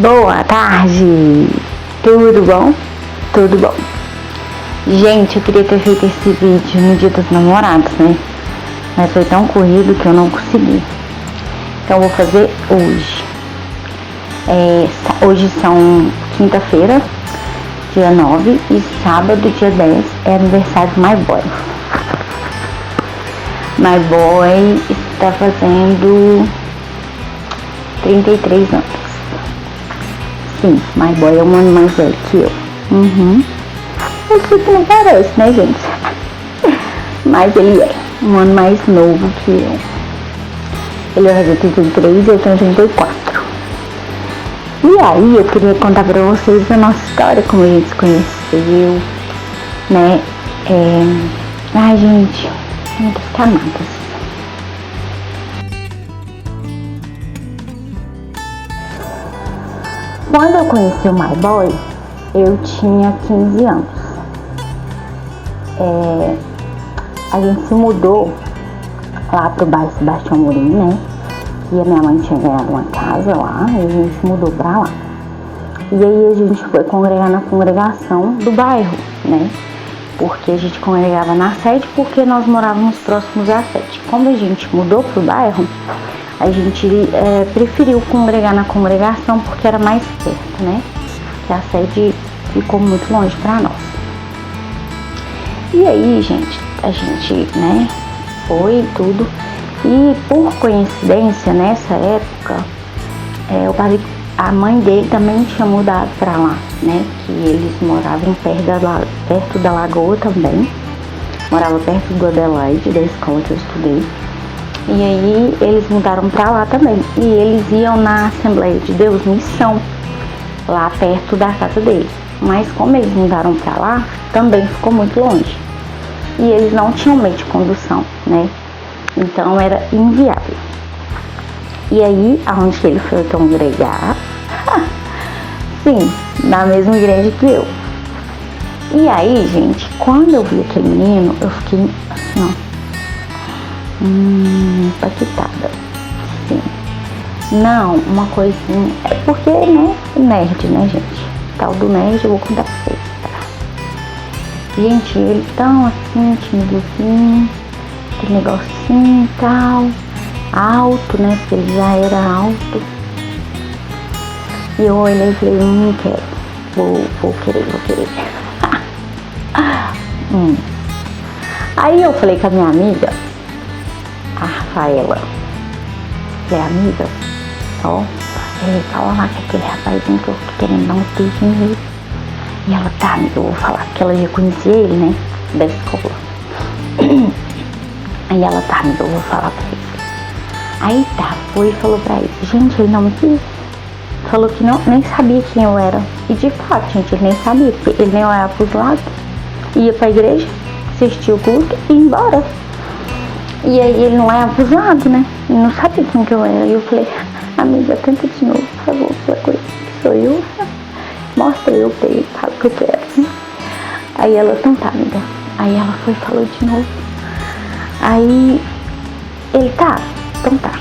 Boa tarde! Tudo bom? Tudo bom. Gente, eu queria ter feito esse vídeo no Dia dos Namorados, né? Mas foi tão corrido que eu não consegui. Então eu vou fazer hoje. Hoje são quinta-feira, dia 9, e sábado, dia 10, é aniversário do My Boy. My Boy está fazendo 33 anos. Sim, My Boy é um ano mais velho que eu. Eu sei que não parece, né, gente? Mas ele é um ano mais novo que eu. Ele vai fazer 33 e eu tenho 34. E aí eu queria contar pra vocês a nossa história, como a gente se conheceu, né? Ai, gente, muitas camadas. Quando eu conheci o My Boy, eu tinha 15 anos. A gente se mudou lá pro bairro Sebastião Amorim, né? E a minha mãe tinha ganhado uma casa lá, e a gente se mudou pra lá. E aí a gente foi congregar na congregação do bairro, né? Porque a gente congregava na sede, porque nós morávamos próximos à sede. Como a gente mudou pro bairro, a gente preferiu congregar na congregação porque era mais perto, né? Que a sede ficou muito longe pra nós. E aí, gente, a gente, né, foi tudo. E por coincidência, nessa época, a mãe dele também tinha mudado pra lá, né? Que eles moravam perto da lagoa também. Morava perto do Adelaide, da escola que eu estudei. E aí eles mudaram pra lá também. E eles iam na Assembleia de Deus Missão, lá perto da casa deles. Mas como eles mudaram pra lá, também ficou muito longe. E eles não tinham meio de condução, né? Então era inviável. E aí, aonde que ele foi congregar? Sim, na mesma igreja que eu. E aí, gente, quando eu vi aquele menino, eu fiquei assim, ó. Impactada. Sim. Não, uma coisinha. É porque, né? Nerd, né, gente? Tal do nerd, eu vou contar pra vocês. Tá? Gente, ele tão assim, timidozinho, aquele negocinho e tal. Alto, né? Porque ele já era alto. E eu olhei e falei, não quero. Vou querer. Aí eu falei com a minha amiga, a Rafaela, que é amiga, ó, fala lá com aquele rapazinho que eu tô querendo dar um beijinho nele. E ela, tá, amiga, eu vou falar, porque ela já conhecia ele, né, da escola. Aí ela, tá, amiga, eu vou falar pra ele. Aí tá, foi e falou pra ele, gente, ele não me quis. Falou que não, nem sabia quem eu era. E de fato, gente, ele nem sabia, porque ele nem olhava pros lados. Ia pra igreja, assistia o culto e ia embora. E aí ele não olhava pros lados, né? Ele não sabia quem que eu era. E eu falei, amiga, tenta de novo, por favor, sua coisa que sou eu. Mostra eu pra ele, fala o que eu quero. Aí ela, então tá, amiga. Aí ela foi e falou de novo. Aí ele, tá, então tá.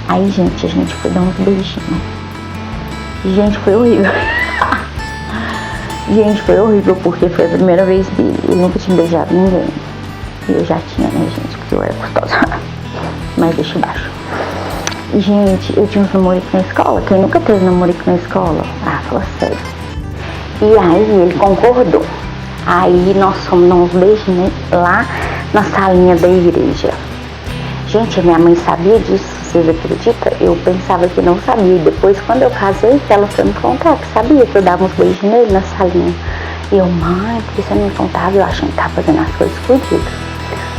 Aí, gente, a gente foi dar uns beijinhos. Gente, foi horrível. Gente, foi horrível porque foi a primeira vez que eu nunca tinha beijado ninguém. E eu já tinha, né, gente, porque eu era gostosa. Mas deixa baixo. Gente, eu tinha uns namoricos na escola. Quem nunca teve namorico na escola? Ah, fala sério. E aí ele concordou. Aí nós fomos dar uns beijinhos lá na salinha da igreja. Gente, a minha mãe sabia disso, vocês acreditam? Eu pensava que não sabia. E depois, quando eu casei, ela foi me contar que sabia que eu dava uns beijos nele na salinha. E eu, mãe, por que você não me contava? Eu achando que tava fazendo as coisas escondidas.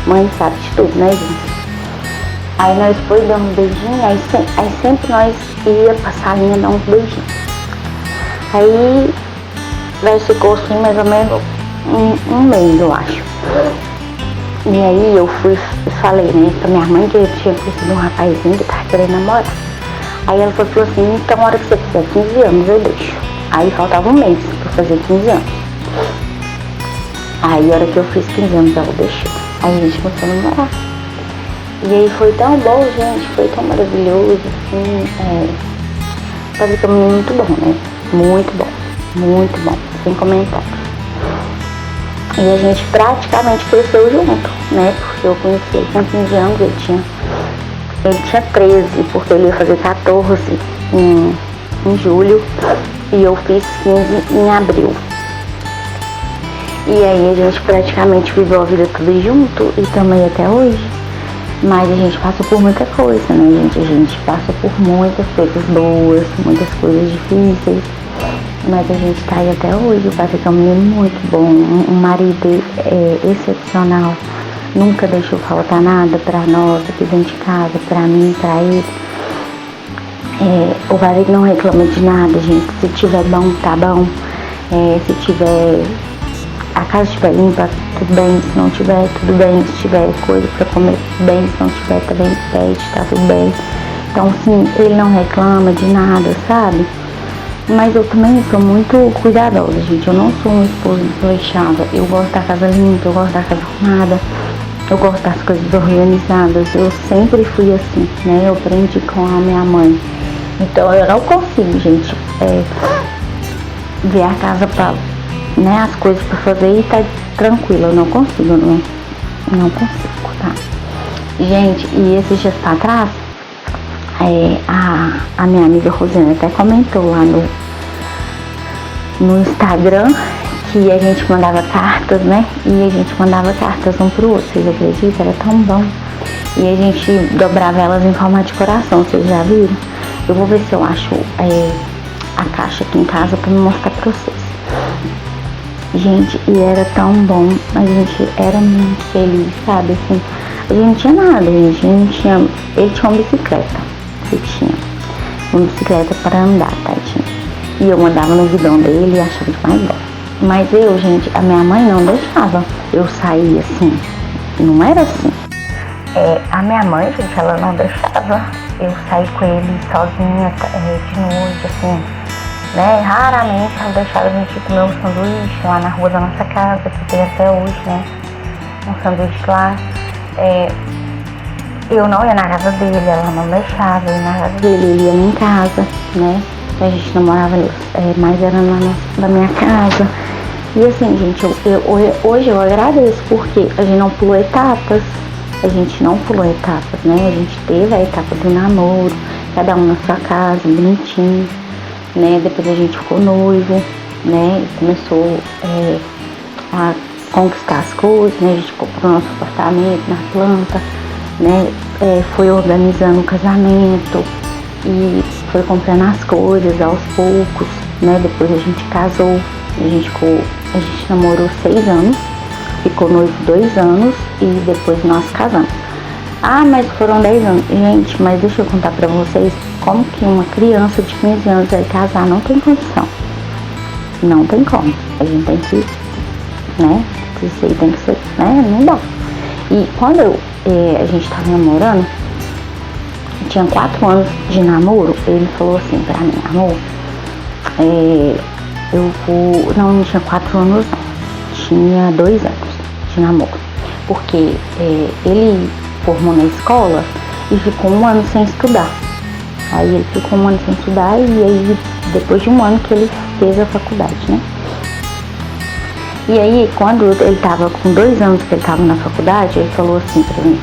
Mãe sabe de tudo, né, gente? Aí nós foi dar uns beijinhos, aí sempre nós ia pra salinha dar uns beijinhos. Aí, ficou assim mais ou menos um mês, eu acho. E aí eu fui e falei, né, pra minha mãe que eu tinha conhecido um rapazinho que tava querendo namorar. Aí ela falou assim, então a hora que você fizer 15 anos eu deixo. Aí faltava um mês pra fazer 15 anos. Aí a hora que eu fiz 15 anos ela deixou. Aí a gente começou a namorar. E aí foi tão bom, gente, foi tão maravilhoso, assim, Patrick é um menino muito bom, né? Muito bom, sem comentários. E a gente praticamente cresceu junto, né? Porque eu conheci ele com 15 anos, ele tinha 13, porque ele ia fazer 14 em julho e eu fiz 15 em abril. E aí a gente praticamente viveu a vida tudo junto e também até hoje. Mas a gente passou por muita coisa, né, gente? A gente passou por muitas coisas boas, muitas coisas difíceis. Mas a gente tá aí até hoje. O Patrick é um menino muito bom, um marido excepcional. Nunca deixou faltar nada pra nós aqui dentro de casa, pra mim, pra ele. O Patrick não reclama de nada, gente. Se tiver bom, tá bom. Se tiver... a casa estiver limpa, tudo bem. Se não tiver, tudo bem. Se tiver coisa pra comer, tudo bem. Se não tiver, também pede, tá tudo bem. Então, assim, ele não reclama de nada, sabe? Mas eu também sou muito cuidadosa, gente. Eu não sou uma esposa desleixada. Eu gosto da casa limpa, eu gosto da casa arrumada. Eu gosto das coisas organizadas. Eu sempre fui assim, né? Eu aprendi com a minha mãe. Então, eu não consigo, gente, ver a casa pra... né, as coisas pra fazer e tá tranquila. Eu não consigo, não consigo, tá? Gente, e esses dias pra trás, a minha amiga Rosana até comentou lá no Instagram que a gente mandava cartas, né? E a gente mandava cartas um pro outro, vocês acreditam? Era tão bom. E a gente dobrava elas em forma de coração, vocês já viram? Eu vou ver se eu acho a caixa aqui em casa pra me mostrar pra vocês. Gente, e era tão bom, a gente era muito feliz, sabe, assim, a gente não tinha nada, ele tinha uma bicicleta, ele tinha uma bicicleta para andar, tadinho, e eu andava no guidão dele e achava demais bom, mas eu, gente, a minha mãe não deixava eu sair assim, não era assim, a minha mãe, gente, ela não deixava eu sair com ele sozinha, de noite, assim, né? Raramente ela deixava a gente comer um sanduíche lá na rua da nossa casa, que tem até hoje, né? Um sanduíche lá. Eu não ia na casa dele, ela não deixava eu ir na casa dele, ele ia em casa, né? A gente não morava mais era na minha casa. E assim, gente, hoje eu agradeço porque a gente não pulou etapas. Né? A gente teve a etapa do namoro, cada um na sua casa, bonitinho. Né? Depois a gente ficou noivo, né? E começou a conquistar as coisas, né? A gente comprou nosso apartamento na planta, né? Foi organizando o casamento e foi comprando as coisas aos poucos, né? Depois a gente casou, a gente namorou 6 anos, ficou noivo 2 anos e depois nós casamos. Ah, mas foram 10 anos. Gente, mas deixa eu contar pra vocês como que uma criança de 15 anos vai casar. Não tem condição. Não tem como. A gente tem que, né? Isso aí tem que ser, né? Não dá. E quando a gente tava namorando, tinha 4 anos de namoro, ele falou assim pra mim, amor, não tinha 4 anos não. Tinha 2 anos de namoro. Porque ele formou na escola e ficou 1 ano sem estudar. Aí ele ficou 1 ano sem estudar e aí depois de 1 ano que ele fez a faculdade, né? E aí quando ele tava com 2 anos que ele tava na faculdade, ele falou assim pra mim,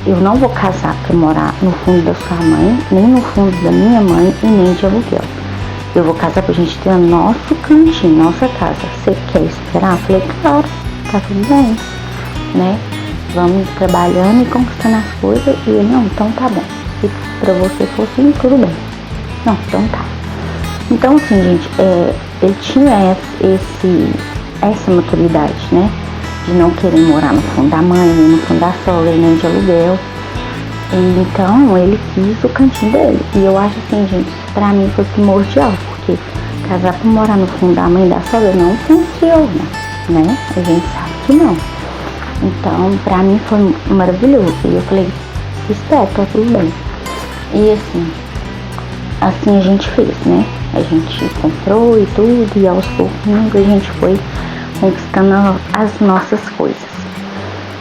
eu não vou casar pra morar no fundo da sua mãe, nem no fundo da minha mãe e nem de aluguel. Eu vou casar pra gente ter o nosso cantinho, nossa casa. Você quer esperar? Eu falei, claro, tá tudo bem, né? Vamos trabalhando e conquistando as coisas. E ele, não, então tá bom. Se pra você for assim, tudo bem. Não, então tá. Então assim, gente, ele tinha essa maturidade, né? De não querer morar no fundo da mãe, nem no fundo da sogra, nem de aluguel. E, então ele quis o cantinho dele. E eu acho assim, gente, pra mim foi primordial, porque casar pra morar no fundo da mãe e da sogra não funciona, né? A gente sabe que não. Então, pra mim foi maravilhoso. E eu falei, espera, tá tudo bem. E assim a gente fez, né? A gente comprou e tudo, e aos pouquinhos a gente foi conquistando as nossas coisas.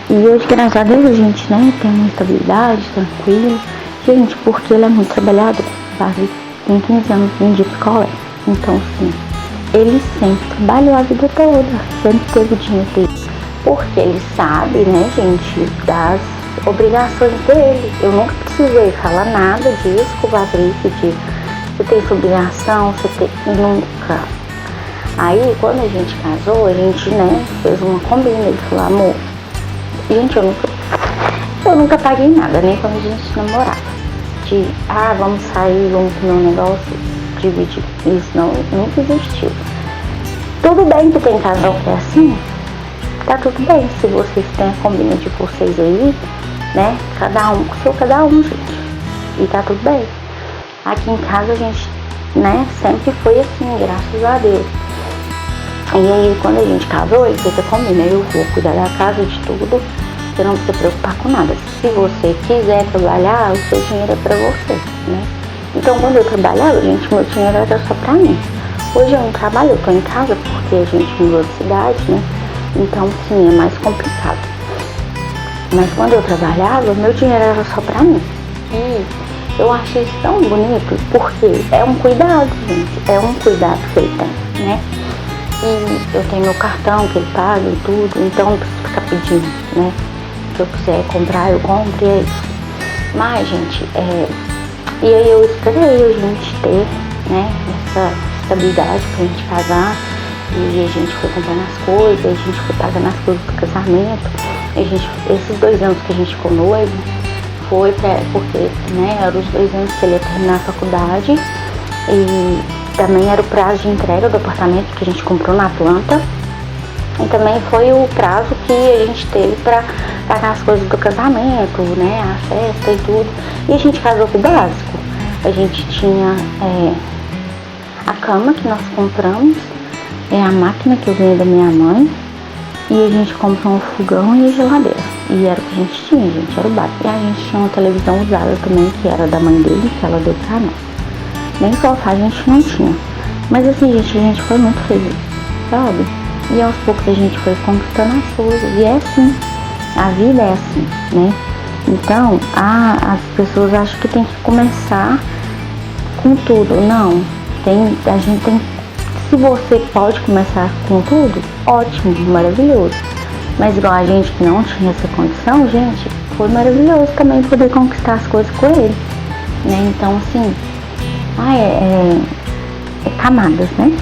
E hoje, graças a Deus, a gente, né, tem uma estabilidade, tranquilo. Gente, porque ele é muito trabalhador. Vazi tem 15 anos de picolé. Então, sim, ele sempre trabalhou a vida toda, sempre teve dinheiro dele. Porque ele sabe, né, gente, das obrigações dele. Eu nunca precisei falar nada disso com o Patrick, de você tem essa obrigação, você tem... Nunca. Aí, quando a gente casou, a gente, né, fez uma combina. Ele falou, amor, gente, eu nunca paguei nada, nem quando a gente namorava. De, vamos sair, vamos comer um negócio, dividir. Isso nunca existiu. Tudo bem que tem casal que é assim, tá tudo bem. Se vocês têm a combina de vocês aí, né, cada um com seu cada um, gente. E tá tudo bem. Aqui em casa a gente, né, sempre foi assim, graças a Deus. E aí, quando a gente casou, ele fez a combina, eu vou cuidar da casa, de tudo. Você não precisa se preocupar com nada. Se você quiser trabalhar, o seu dinheiro é pra você, né? Então, quando eu trabalhava, gente, meu dinheiro era só pra mim. Hoje eu não trabalho, eu tô em casa porque a gente mudou de cidade, né? Então, sim, é mais complicado. Mas quando eu trabalhava, meu dinheiro era só pra mim. E eu achei isso tão bonito, porque é um cuidado, gente. É um cuidado que ele tem, né? E eu tenho meu cartão que ele paga e tudo, então não preciso ficar pedindo, né? Se eu quiser comprar, eu compro e é isso. Mas, gente, e aí eu esperei a gente ter, né, essa estabilidade pra gente casar. E a gente foi comprando as coisas, a gente foi pagando as coisas do casamento. Esses 2 anos que a gente ficou noivo, foi porque, né, eram os 2 anos que ele ia terminar a faculdade. E também era o prazo de entrega do apartamento que a gente comprou na planta. E também foi o prazo que a gente teve para pagar as coisas do casamento, né, a festa e tudo. E a gente casou com o básico. A gente tinha a cama que nós compramos, a máquina que eu ganhei da minha mãe, e a gente comprou um fogão e a geladeira. E era o que a gente tinha, gente, era o básico. E a gente tinha uma televisão usada também, que era da mãe dele, que ela deu pra nós. Nem sofá a gente não tinha. Mas assim, gente, a gente foi muito feliz, sabe? E aos poucos a gente foi conquistando as coisas. E é assim, a vida é assim, né? Então, as pessoas acham que tem que começar com tudo. Não, a gente tem. Se você pode começar com tudo, ótimo, maravilhoso. Mas igual a gente que não tinha essa condição, gente, foi maravilhoso também poder conquistar as coisas com ele, né? Então, assim, camadas, né?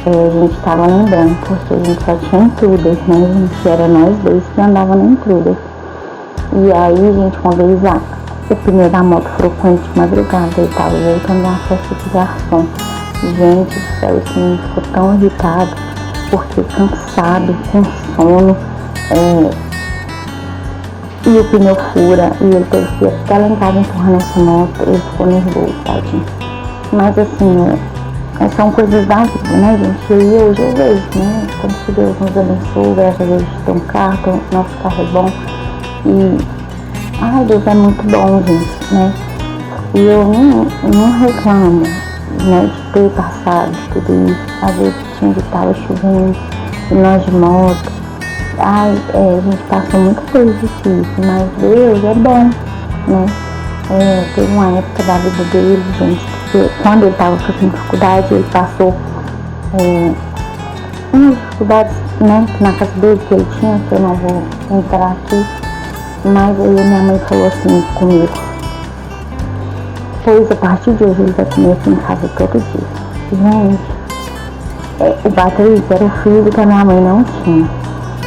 A gente tava lembrando, porque a gente só tinha intruder, né? A gente era nós dois que andava no intruder. E aí, gente, uma vez o pneu da moto furou de madrugada, ele tava voltando de uma festa de garçom. Gente do céu, esse menino ficou tão irritado, porque cansado, com sono, e o pneu fura, e ele teve que ir até lá em casa empurrando essa moto, ele ficou nervoso, tadinho. Mas assim, são coisas da vida, né, gente? E hoje eu vejo, né, como que Deus nos abençoe, graças a Deus tem um carro, nosso carro é bom. E, Deus é muito bom, gente, né? E eu não reclamo, né, de ter passado tudo isso. Às vezes tinha que tava chovendo, e nós de moto. A gente passou muita coisa difícil, mas Deus é bom, né? Teve uma época da vida dele, gente, que quando ele estava fazendo faculdade, ele passou umas dificuldades, né, na casa dele que ele tinha, que eu não vou entrar aqui. Mas aí minha mãe falou assim comigo: pois a partir de hoje ele vai comer aqui em casa todo dia. Gente, o Patrick era o filho que a minha mãe não tinha,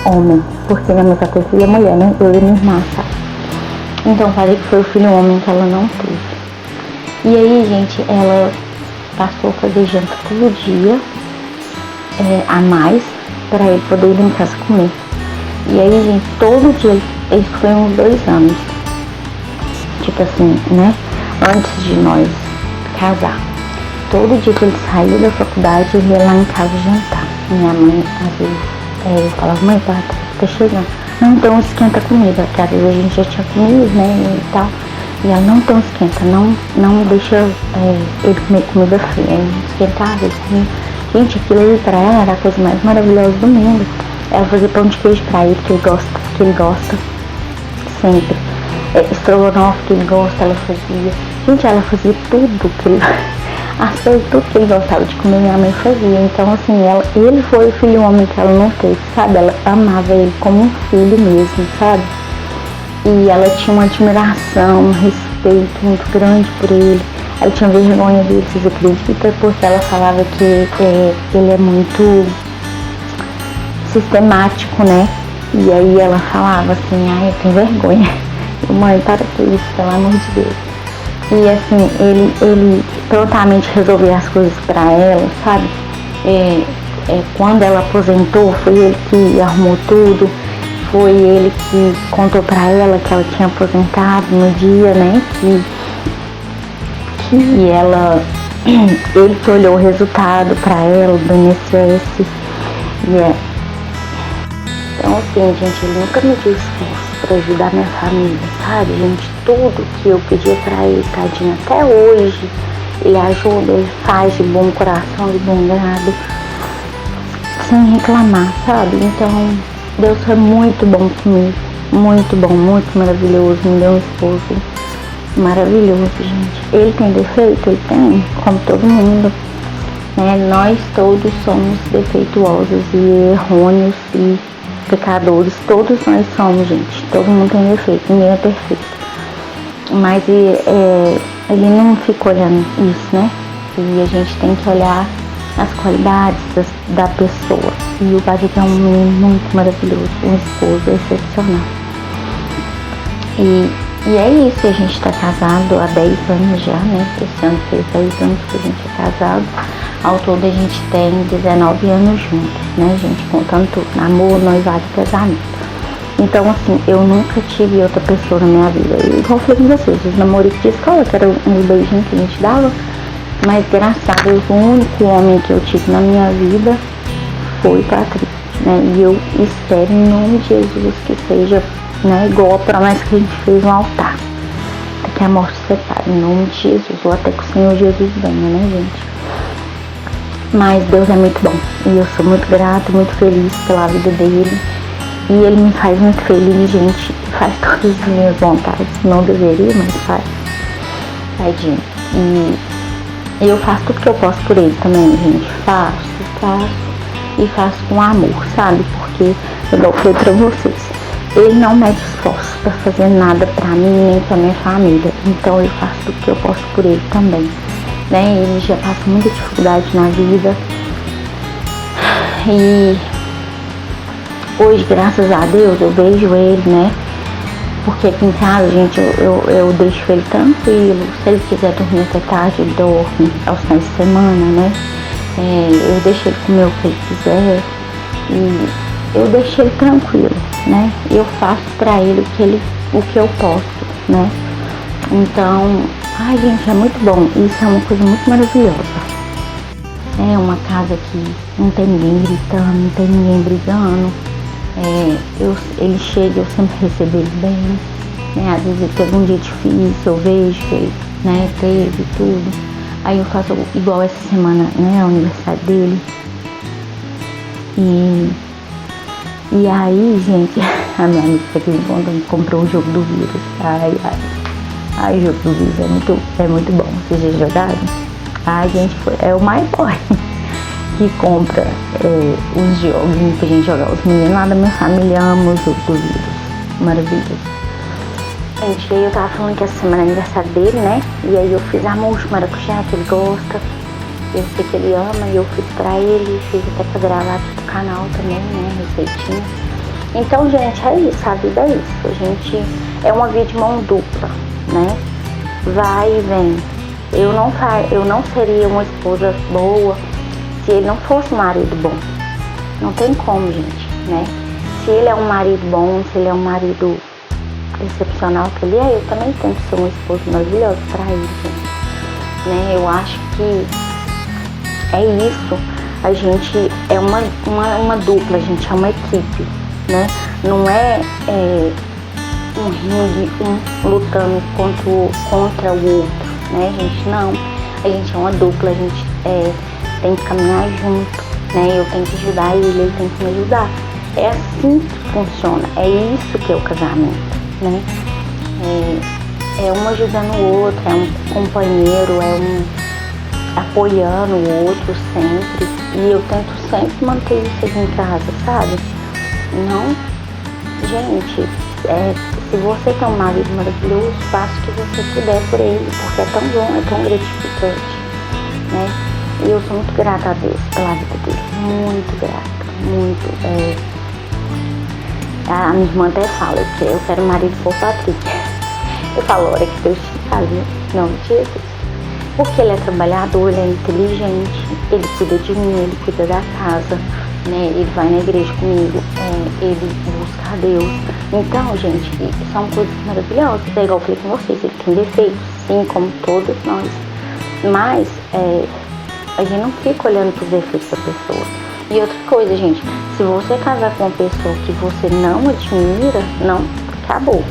homem, porque minha mãe só teve filha mulher, né? Eu e minha irmã, sabe? Então o Patrick foi o filho homem que ela não teve. E aí, gente, ela passou a fazer janta todo dia, a mais, para ele poder ir em casa comer. E aí, gente, todo dia, isso foi uns 2 anos, tipo assim, né, antes de nós casar. Todo dia que ele saía da faculdade, ele ia lá em casa jantar. Minha mãe, às vezes, eu falava: mãe, tá chegando. Não, então esquenta a comida, porque às vezes a gente já tinha comido, né, e tal. E ela: não, então esquenta, não deixa ele comer comida fria. Aí esquentava, ele comia. Gente, aquilo ali pra ela era a coisa mais maravilhosa do mundo. Ela fazia pão de queijo pra ele, que ele gosta sempre. estrogonofe que ele gosta, ela fazia. Gente, ela fazia tudo que ele tudo que ele gostava de comer, minha mãe fazia. Então, assim, ele foi o filho homem que ela não teve, sabe? Ela amava ele como um filho mesmo, sabe? E ela tinha uma admiração, um respeito muito grande por ele. Ela tinha vergonha dele, vocês acreditam? Porque ela falava que ele é muito sistemático, né? E aí ela falava assim, eu tenho vergonha. Mãe, para com isso, pelo amor de Deus. E assim, ele prontamente resolveu as coisas pra ela, sabe? Quando ela aposentou, foi ele que arrumou tudo, foi ele que contou pra ela que ela tinha aposentado no dia, né? Que ela, ele que olhou o resultado pra ela do INSS. Então assim, gente, ele nunca me deu esforço pra ajudar minha família, sabe, gente? Tudo que eu pedia pra ele, tadinho, até hoje, ele ajuda, ele faz de bom coração, de bom grado, sem reclamar, sabe? Então, Deus foi muito bom comigo, muito bom, muito maravilhoso, me deu um esposo maravilhoso, gente. Ele tem defeito? Ele tem, como todo mundo, né? Nós todos somos defeituosos e errôneos e pecadores, todos nós somos, gente. Todo mundo tem defeito, ninguém é perfeito. Mas ele não fica olhando isso, né? E a gente tem que olhar as qualidades da pessoa. E o Patrick é um menino muito maravilhoso, um esposo excepcional. E é isso, a gente tá casado há 10 anos já, né? Esse ano fez 10 anos que a gente é casado. Ao todo a gente tem 19 anos juntos, né, gente? Contando tudo, namoro, noivado e casamento. Então, assim, eu nunca tive outra pessoa na minha vida. E, igual eu falei com vocês, os namoricos de escola, que eram uns beijinhos que a gente dava. Mas, graças a Deus, o único homem que eu tive na minha vida foi o Patrick, né? E eu espero, em nome de Jesus, que seja, né, igual a promessa que a gente fez no altar. Até que a morte separe, em nome de Jesus. Ou até que o Senhor Jesus venha, né, gente? Mas Deus é muito bom e eu sou muito grata, muito feliz pela vida dele. E ele me faz muito feliz, gente. Faz todas as minhas vontades. Não deveria, mas faz. Tadinho. E eu faço tudo que eu posso por ele também, gente. Faço. E faço com amor, sabe? Porque, igual foi pra vocês, ele não mede esforço pra fazer nada pra mim, nem pra minha família. Então eu faço tudo que eu posso por ele também. Né? Ele já passa muita dificuldade na vida e hoje, graças a Deus, eu vejo ele, né? Porque aqui em casa, gente, eu deixo ele tranquilo. Se ele quiser dormir até tarde, ele dorme aos finais de semana, né? Eu deixo ele comer o que ele quiser e eu deixo ele tranquilo, né? Eu faço pra ele o que eu posso, né? Então, ai, gente, é muito bom. Isso é uma coisa muito maravilhosa. É uma casa que não tem ninguém gritando, não tem ninguém brigando. Ele chega, eu sempre recebo ele bem. Né? Às vezes ele teve um dia difícil, eu vejo que ele, né, teve tudo. Aí eu faço igual essa semana, né? É o aniversário dele. E aí, gente, a minha amiga aqui me comprou o jogo do vírus. Ai, o jogo do vírus é muito bom. Vocês já jogaram? Ai, gente, é o My Boy que compra os jogos pra gente jogar. Os meninos lá da minha família amam o jogo do vírus. Maravilhoso. Gente, aí eu tava falando que essa semana é aniversário dele, né? E aí eu fiz a mousse maracujá que ele gosta. Eu sei que ele ama e eu fiz pra ele. Fiz até pra gravar aqui pro canal também, né? Receitinha. Então, gente, é isso. A vida é isso. A gente é uma via de mão dupla, né? Vai e vem. Eu não seria uma esposa boa se ele não fosse um marido bom. Não tem como, gente, né? Se ele é um marido bom, se ele é um marido excepcional que ele é, eu também tenho que ser uma esposa maravilhosa pra ele, gente. Né? Eu acho que é isso. A gente é uma dupla, a gente é uma equipe, né? Não é um ringue, um lutando contra o outro, né, gente? Não. A gente é uma dupla, a gente tem que caminhar junto, né? Eu tenho que ajudar ele tem que me ajudar. É assim que funciona, é isso que é o casamento, né? É um ajudando o outro, é um companheiro, é um apoiando o outro sempre. E eu tento sempre manter isso aqui em casa, sabe? Não, gente, se você tem um marido maravilhoso, faça o que você puder por ele, porque é tão bom, é tão gratificante, né? E eu sou muito grata a Deus pela vida dele, muito grata, muito. A minha irmã até fala que eu quero um marido por Patrícia. Eu falo, hora que Deus te fale, não de Jesus. Porque ele é trabalhador, ele é inteligente, ele cuida de mim, ele cuida da casa, né? Ele vai na igreja comigo, ele busca a Deus. Então, gente, são coisas maravilhosas. É igual eu falei com vocês, ele tem defeitos, sim, como todos nós. Mas a gente não fica olhando para os defeitos da pessoa. E outra coisa, gente, se você casar com uma pessoa que você não admira, não, acabou.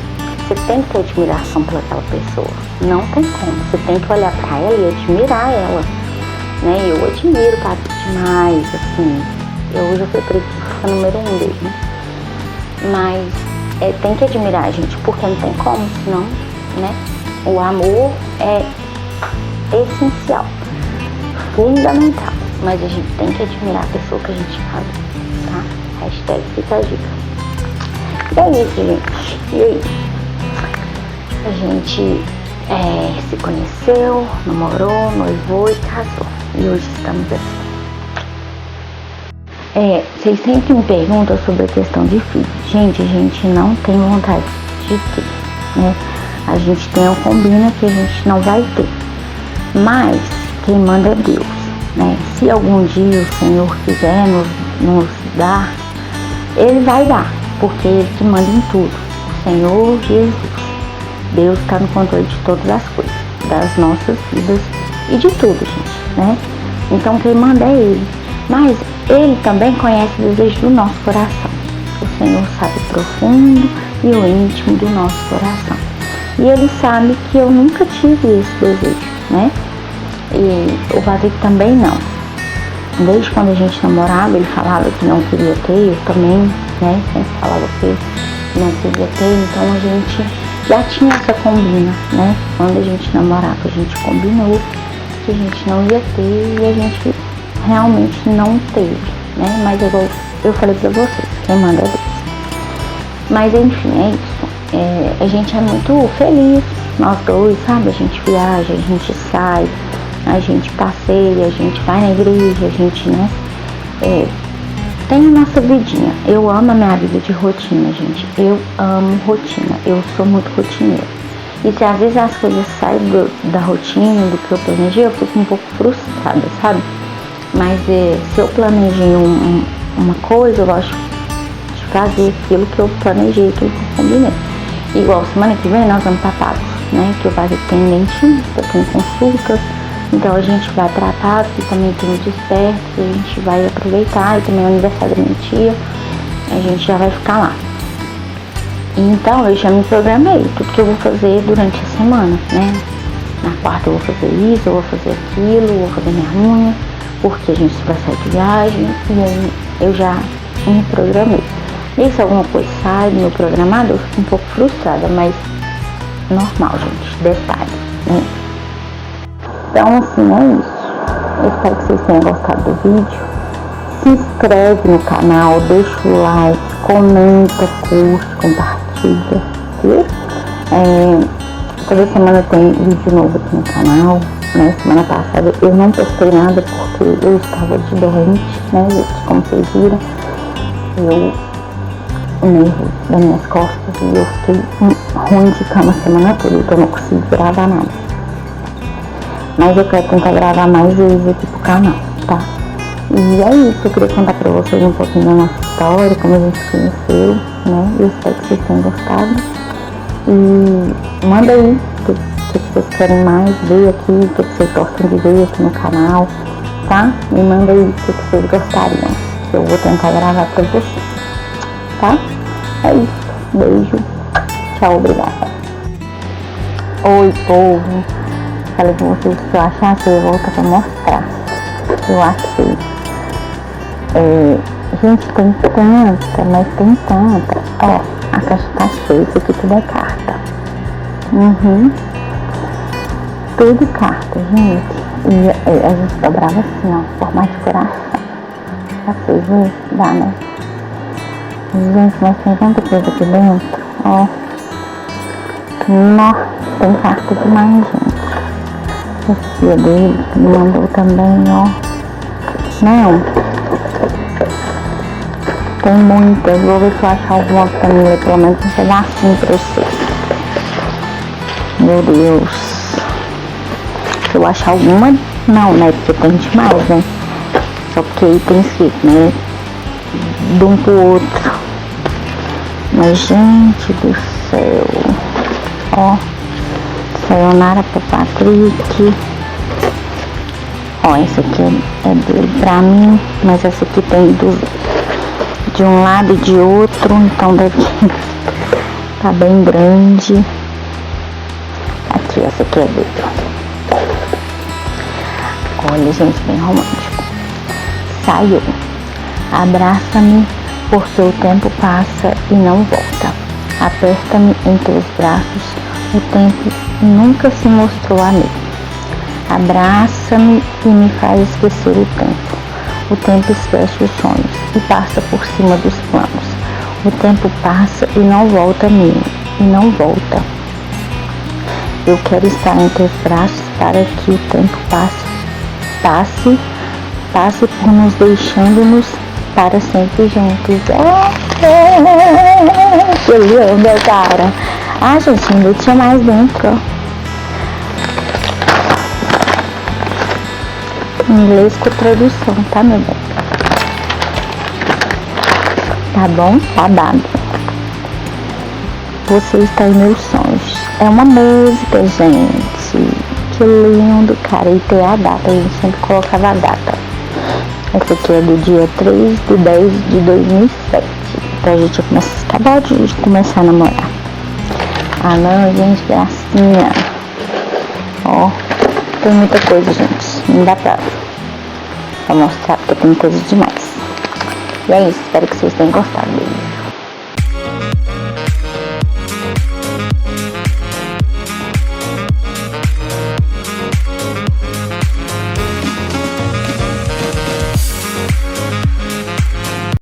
Você tem que ter admiração por aquela pessoa. Não tem como. Você tem que olhar pra ela e admirar ela. Né? Eu admiro o Patrick demais, assim. Eu já fui preguiça número 1 dele. Né? Mas tem que admirar, gente, porque não tem como, senão, né? O amor é essencial, fundamental. Mas a gente tem que admirar a pessoa que a gente casa, tá? Hashtag fica a dica. E é isso, gente. E aí? A gente se conheceu, namorou, noivou e casou. E hoje estamos assim. Vocês sempre me perguntam sobre a questão de filho. Gente, a gente não tem vontade de ter, né? A gente tem um combina que a gente não vai ter. Mas quem manda é Deus, né? Se algum dia o Senhor quiser nos dar, Ele vai dar, porque Ele que manda em tudo. O Senhor Jesus. Deus está no controle de todas as coisas, das nossas vidas e de tudo, gente, né? Então quem manda é Ele. Mas Ele também conhece o desejo do nosso coração. O Senhor sabe o profundo e o íntimo do nosso coração. E Ele sabe que eu nunca tive esse desejo, né? E o Patrick também não. Desde quando a gente namorava, ele falava que não queria ter, eu também, né? Sempre falava que não queria ter, então a gente já tinha essa combina, né? Quando a gente namorava, a gente combinou que a gente não ia ter e a gente realmente não teve, né? Mas igual eu falei pra vocês, quem manda é Deus. Mas enfim, é isso. A gente é muito feliz, nós dois, sabe? A gente viaja, a gente sai, a gente passeia, a gente vai na igreja, a gente, né? Tem a nossa vidinha. Eu amo a minha vida de rotina, gente. Eu amo rotina. Eu sou muito rotineira. E se às vezes as coisas saem da rotina, do que eu planejei, eu fico um pouco frustrada, sabe? Mas se eu planejei uma coisa, eu gosto de fazer aquilo que eu planejei, aquilo que eu combinei. Igual semana que vem nós vamos para Patos, né? Que eu vou ter dentista, tem consulta. Então a gente vai para Patos e também tem o Desperto, a gente vai aproveitar, e também é o aniversário da minha tia, a gente já vai ficar lá. Então eu já me programei, tudo que eu vou fazer durante a semana, né? Na quarta eu vou fazer isso, eu vou fazer aquilo, eu vou fazer minha unha, porque a gente vai sair de viagem, e aí eu já me programei. E se alguma coisa sai do meu programado, eu fico um pouco frustrada, mas normal, gente, detalhe, né? Então assim, é isso. Eu espero que vocês tenham gostado do vídeo. Se inscreve no canal, deixa o like, comenta, curte, compartilha, viu? Toda semana tem vídeo novo aqui no canal, né? Semana passada eu não postei nada porque eu estava de doente, né? Como vocês viram, o nervo das minhas costas e eu fiquei ruim de cama a semana toda, então eu não consegui gravar nada. Mas eu quero tentar gravar mais vezes aqui pro canal, tá? E é isso, eu queria contar pra vocês um pouquinho da nossa história, como a gente se conheceu, né? Eu espero que vocês tenham gostado. E manda aí o que vocês querem mais ver aqui, o que vocês gostam de ver aqui no canal, tá? Me manda aí o que vocês gostariam, que eu vou tentar gravar pra vocês, tá? É isso, beijo, tchau, obrigada. Oi, povo. Falei com vocês que eu achasse, eu vou voltar pra mostrar. Eu achei. Gente, tem tanta, mas tem tanta. Ó, a caixa tá cheia, isso aqui tudo é carta. Tudo carta, gente. E a gente dobrava assim, ó, formato de coração. Pra vocês verem, dá, né? Gente, mas tem tanta coisa aqui dentro, ó. Nossa, tem carta demais, gente. Esse dia dele me mandou também, ó. Não. Tem muitas. Vou ver se eu achar alguma pra mim ler, pelo menos um pedacinho pra vocês. Meu Deus. Se eu achar alguma, não, né? Porque tem demais, né? Só porque aí tem escrito, né? De um pro outro. Mas, gente do céu. Ó. Sayonara pra Patrick. Ó, esse aqui é dele pra mim. Mas essa aqui tem de um lado e de outro. Então daqui tá bem grande. Aqui, essa aqui é dele. Olha, gente, bem romântico. Saiu. Abraça-me, porque o tempo passa e não volta. Aperta-me em teus braços, o tempo nunca se mostrou amigo. Abraça-me e me faz esquecer o tempo. O tempo esquece os sonhos e passa por cima dos planos. O tempo passa e não volta a mim, e não volta. Eu quero estar em teus braços para que o tempo passe por nos deixando-nos para sempre juntos. Que lindo, cara. Ah, gente, ainda tinha mais dentro, ó. Inglês com tradução, tá, meu bem? Tá bom? Tá dado. Você está em meus sonhos. É uma música, gente. Que lindo, cara. E tem a data, a gente sempre colocava a data. Essa aqui é do dia 3/10/2007. Então a gente acabou de começar a namorar. Ah não, gente, gracinha. Ó, tem muita coisa, gente. Não dá pra mostrar porque tem coisa demais. E é isso, espero que vocês tenham gostado.